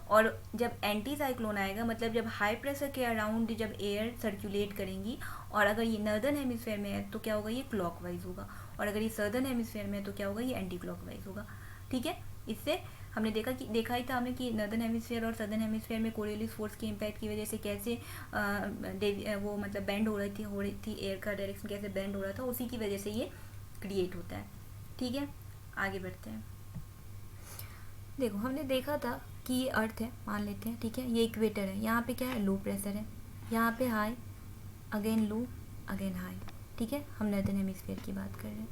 और जब एंटी साइक्लोन आएगा, मतलब जब हाई प्रेशर के अराउंड जब एयर सर्कुलेट करेंगी, और अगर ये नॉर्दर्न हेमिस्फेयर में है तो क्या होगा, ये क्लॉकवाइज होगा, और अगर ये सदर्न हेमिस्फेयर में है तो क्या होगा, ये एंटी क्लॉकवाइज होगा, ठीक है। इससे हमने देखा ही था हमने कि नॉर्दर्न हेमिस्फेयर और सदर्न हेमिस्फेयर में कोरियोलिस फोर्स के इम्पैक्ट की वजह से कैसे वो मतलब बेंड हो रही थी एयर का डायरेक्शन कैसे बेंड हो रहा था, उसी की वजह से ये क्रिएट होता है, ठीक है। आगे बढ़ते हैं। देखो हमने देखा था कि ये अर्थ है, मान लेते हैं, ठीक है, ये इक्वेटर है, यहाँ पे क्या है, लो प्रेशर है, यहाँ पे हाई, अगेन लो, अगेन हाई, ठीक है, हम नॉर्दर्न हेमिस्फेयर की बात कर रहे हैं।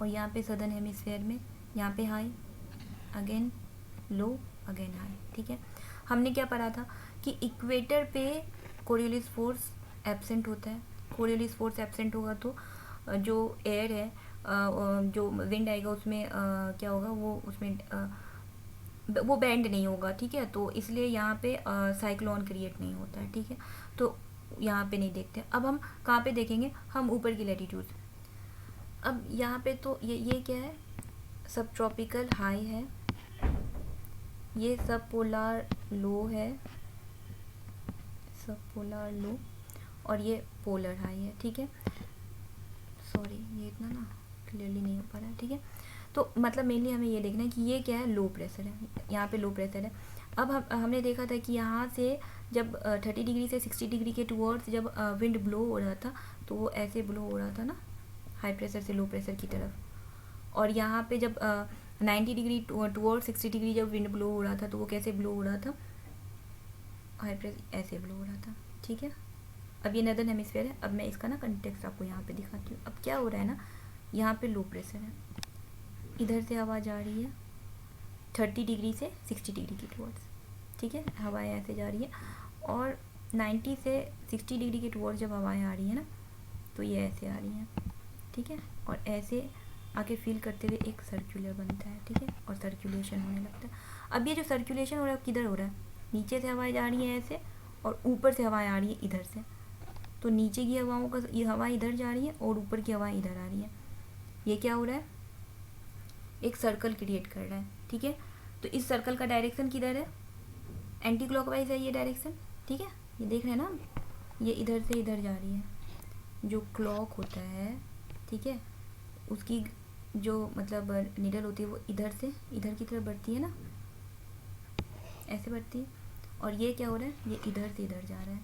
और यहाँ पे सदर्न हेमिस्फेयर में यहाँ पे हाई, अगेन लो, अगेन हाई, ठीक है। हमने क्या पढ़ा था कि इक्वेटर पे कोरियोलिस फोर्स एब्सेंट होता है। कोरियोलिस फोर्स एब्सेंट होगा तो जो एयर है, जो विंड आएगा उसमें क्या होगा, वो उसमें वो बेंड नहीं होगा, ठीक है, तो इसलिए यहाँ पे साइक्लोन क्रिएट नहीं होता है, ठीक है। तो यहाँ पे नहीं देखते। अब हम कहाँ पे देखेंगे, हम ऊपर की लैटिट्यूड। अब यहाँ पे तो ये क्या है, सब ट्रॉपिकल हाई है, ये सब पोलर लो है, सब पोलर लो, और ये पोलर हाई है, ठीक है। सॉरी ये इतना ना क्लियरली नहीं हो पा रहा है, ठीक है। तो मतलब मेनली हमें ये देखना है कि ये क्या है, लो प्रेशर है, यहाँ पे लो प्रेशर है। अब हमने देखा था कि यहाँ से जब 30 डिग्री से 60 डिग्री के टूवर्ड्स जब विंड ब्लो हो रहा था, तो वो ऐसे ब्लो हो रहा था ना, हाई प्रेशर से लो प्रेशर की तरफ। और यहाँ पे जब 90 डिग्री टूवर्ड 60 डिग्री जब विंड ब्लो हो रहा था, तो वो कैसे ब्लो हो रहा था, हाई प्रेशर ऐसे ब्लो हो रहा था, ठीक है। अब ये नॉर्दर्न हेमिस्फीयर है। अब मैं इसका ना कंटेक्स्ट आपको यहाँ पे दिखाती हूँ। अब क्या हो रहा है ना, यहाँ पे लो प्रेशर है, इधर से हवा जा रही है 30 डिग्री से 60 डिग्री की टुवर्ड्स, ठीक है, हवाएं ऐसे जा रही है। और 90 से 60 डिग्री के टुवर्ड्स जब हवाएं आ रही है ना, तो ये ऐसे आ रही हैं, ठीक है। और ऐसे आके फील करते हुए एक सर्कुलर बनता है, ठीक है, और सर्कुलेशन होने लगता है। अब ये जो सर्कुलेशन हो रहा है किधर हो रहा है, नीचे से हवाएं जा रही हैं ऐसे, और ऊपर से हवाएं आ रही है इधर से। तो नीचे की हवाओं का ये हवा इधर जा रही है और ऊपर की हवाएं इधर आ रही है। ये क्या हो रहा है, एक सर्कल क्रिएट कर रहा है, ठीक है। तो इस सर्कल का डायरेक्शन किधर है, एंटी क्लॉकवाइज है ये डायरेक्शन, ठीक है। ये देख रहे हैं ना, ये इधर से इधर जा रही है। जो क्लॉक होता है, ठीक है, उसकी जो मतलब निडल होती है वो इधर से इधर की तरफ बढ़ती है ना, ऐसे बढ़ती है। और ये क्या हो रहा है, ये इधर से इधर जा रहा है,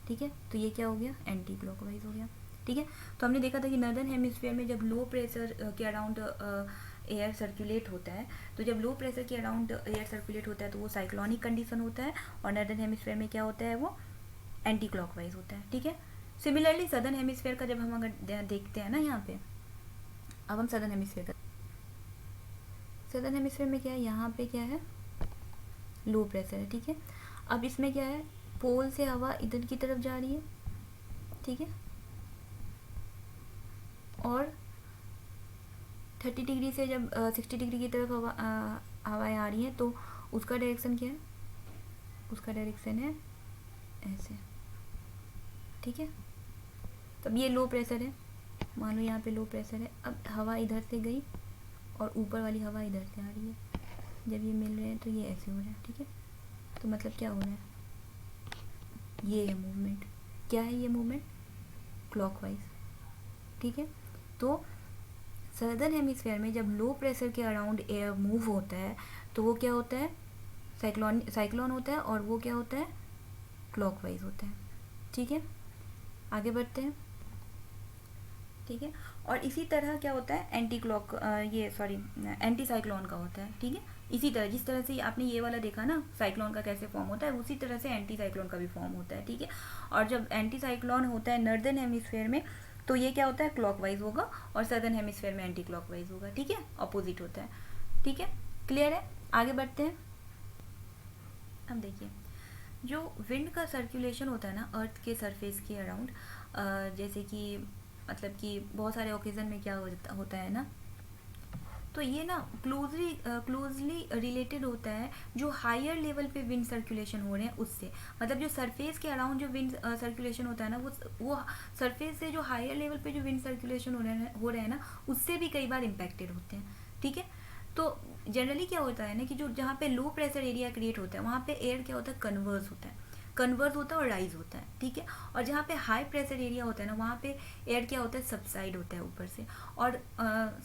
ठीक है। तो ये क्या हो गया, एंटी क्लॉकवाइज हो गया, ठीक है। तो हमने देखा था कि नॉर्दर्न हेमिस्फीयर में जब लो प्रेशर के अराउंड एयर सर्कुलेट होता है, तो जब लो प्रेशर के अराउंड एयर सर्कुलेट होता है तो वो साइक्लोनिक कंडीशन होता है, और नॉर्दर्न हेमिस्फीयर में क्या होता है, वो एंटी क्लॉकवाइज होता है, ठीक है। सिमिलरली सदर्न हेमिस्फीयर का जब हम अगर देखते हैं ना यहाँ पे, अब हम सदर्न हेमिस्फीयर का, सदर्न हेमिस्फीयर में क्या है, यहाँ पे क्या है, लो प्रेशर है, ठीक है। अब इसमें क्या है, पोल से हवा इधर की तरफ जा रही है, ठीक है, और 30 डिग्री से जब 60 डिग्री की तरफ हवाएं आ रही हैं, तो उसका डायरेक्शन क्या है, उसका डायरेक्शन है ऐसे, ठीक है। तब ये लो प्रेशर है, मान लो यहाँ पे लो प्रेशर है, अब हवा इधर से गई और ऊपर वाली हवा इधर से आ रही है, जब ये मिल रहे हैं तो ये ऐसे हो रहा है, ठीक है। तो मतलब क्या हो रहा है, ये है मूवमेंट। क्या है ये मूवमेंट, क्लॉकवाइज, ठीक है। तो सर्दर्न हेमिस्फेयर में जब लो प्रेशर के अराउंड एयर मूव होता है तो वो क्या होता है, साइक्लोन होता है, और वो क्या होता है, क्लॉकवाइज होता है, ठीक है। आगे बढ़ते हैं, ठीक है। और इसी तरह क्या होता है, एंटी साइक्लोन का होता है, ठीक है। इसी तरह जिस तरह से आपने ये वाला देखा ना साइक्लोन का कैसे फॉर्म होता है, उसी तरह से एंटी साइक्लोन का भी फॉर्म होता है, ठीक है। और जब एंटी साइक्लोन होता है नॉर्दर्न हेमिस्फेयर में तो ये क्या होता है, क्लॉकवाइज होगा, और सदर्न हेमिस्फेयर में एंटी क्लॉकवाइज होगा, ठीक है, अपोजिट होता है, ठीक है। क्लियर है, आगे बढ़ते हैं। अब देखिए जो विंड का सर्कुलेशन होता है ना अर्थ के सरफेस के अराउंड, जैसे कि मतलब कि बहुत सारे ओकेजन में क्या होता है ना, तो ये ना क्लोजली रिलेटेड होता है जो हायर लेवल पे विंड सर्कुलेशन हो रहे हैं उससे। मतलब जो सरफेस के अराउंड जो विंड सर्कुलेशन होता है ना वो सरफेस से जो हायर लेवल पे जो विंड सर्कुलेशन हो रहे हैं ना उससे भी कई बार इम्पैक्टेड होते हैं, ठीक है। तो जनरली क्या होता है ना कि जो जहाँ पे लो प्रेशर एरिया क्रिएट होता है वहाँ पे एयर क्या होता है, कन्वर्स होता है और राइज होता है, ठीक है। और जहाँ पे हाई प्रेशर एरिया होता है ना वहाँ पे एयर क्या होता है, सबसाइड होता है ऊपर से, और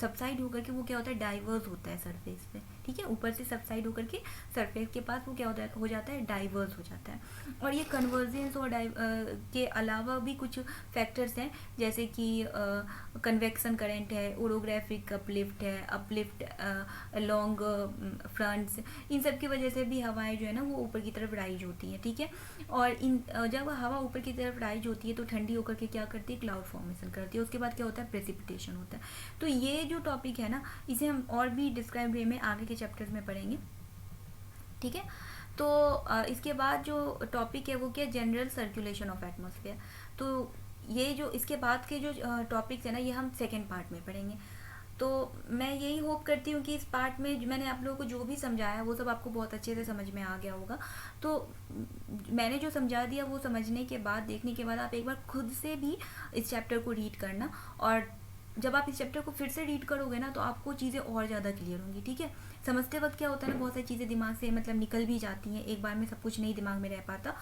सबसाइड होकर के वो क्या होता है, डाइवर्स होता है सरफेस पे, ठीक है। ऊपर से सबसाइड होकर के सरफेस के पास वो क्या होता है, हो जाता है, डाइवर्स हो जाता है। और ये कन्वर्जेंस और के अलावा भी कुछ फैक्टर्स हैं, जैसे कि कन्वेक्शन करंट है, ओरोग्राफिक अपलिफ्ट लॉन्ग फ्रंट्स, इन सब की वजह से भी हवाएं जो है ना वो ऊपर की तरफ राइज होती हैं, ठीक है। और जब हवा ऊपर की तरफ राइज होती है तो ठंडी होकर के क्या करती है, क्लाउड फॉर्मेशन करती है, उसके बाद क्या होता है, प्रेसिपिटेशन होता है। तो ये जो टॉपिक है ना इसे हम और भी डिस्क्राइब वे में आगे के चैप्टर्स में पढ़ेंगे, ठीक है। तो इसके बाद जो टॉपिक है वो क्या, जनरल सर्कुलेशन ऑफ एटमॉस्फेयर। तो ये जो इसके बाद के जो टॉपिक्स है ना ये हम सेकेंड पार्ट में पढ़ेंगे। तो मैं यही होप करती हूँ कि इस पार्ट में मैंने आप लोगों को जो भी समझाया वो सब आपको बहुत अच्छे से समझ में आ गया होगा। तो मैंने जो समझा दिया वो समझने के बाद, देखने के बाद आप एक बार खुद से भी इस चैप्टर को रीड करना, और जब आप इस चैप्टर को फिर से रीड करोगे ना तो आपको चीज़ें और ज़्यादा क्लियर होंगी, ठीक है। समझते वक्त क्या होता है ना, बहुत सारी चीज़ें दिमाग से मतलब निकल भी जाती हैं, एक बार में सब कुछ नहीं दिमाग में रह पाता,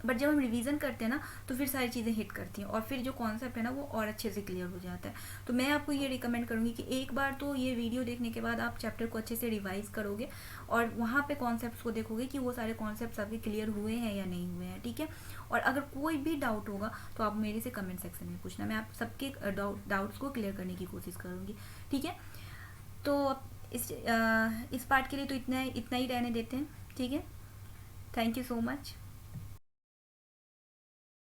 बट जब हम रिवीजन करते हैं ना तो फिर सारी चीज़ें हिट करती हैं और फिर जो कॉन्सेप्ट है ना वो और अच्छे से क्लियर हो जाता है। तो मैं आपको ये रिकमेंड करूँगी कि एक बार तो ये वीडियो देखने के बाद आप चैप्टर को अच्छे से रिवाइज करोगे और वहाँ पे कॉन्सेप्ट्स को देखोगे कि वो सारे कॉन्सेप्ट्स आपके क्लियर हुए हैं या नहीं हुए हैं, ठीक है। और अगर कोई भी डाउट होगा तो आप मेरे से कमेंट सेक्शन में पूछना, मैं आप सबके डाउट्स को क्लियर करने की कोशिश करूँगी, ठीक है। तो इस पार्ट के लिए तो इतना ही रहने देते हैं, ठीक है। Thank you so much.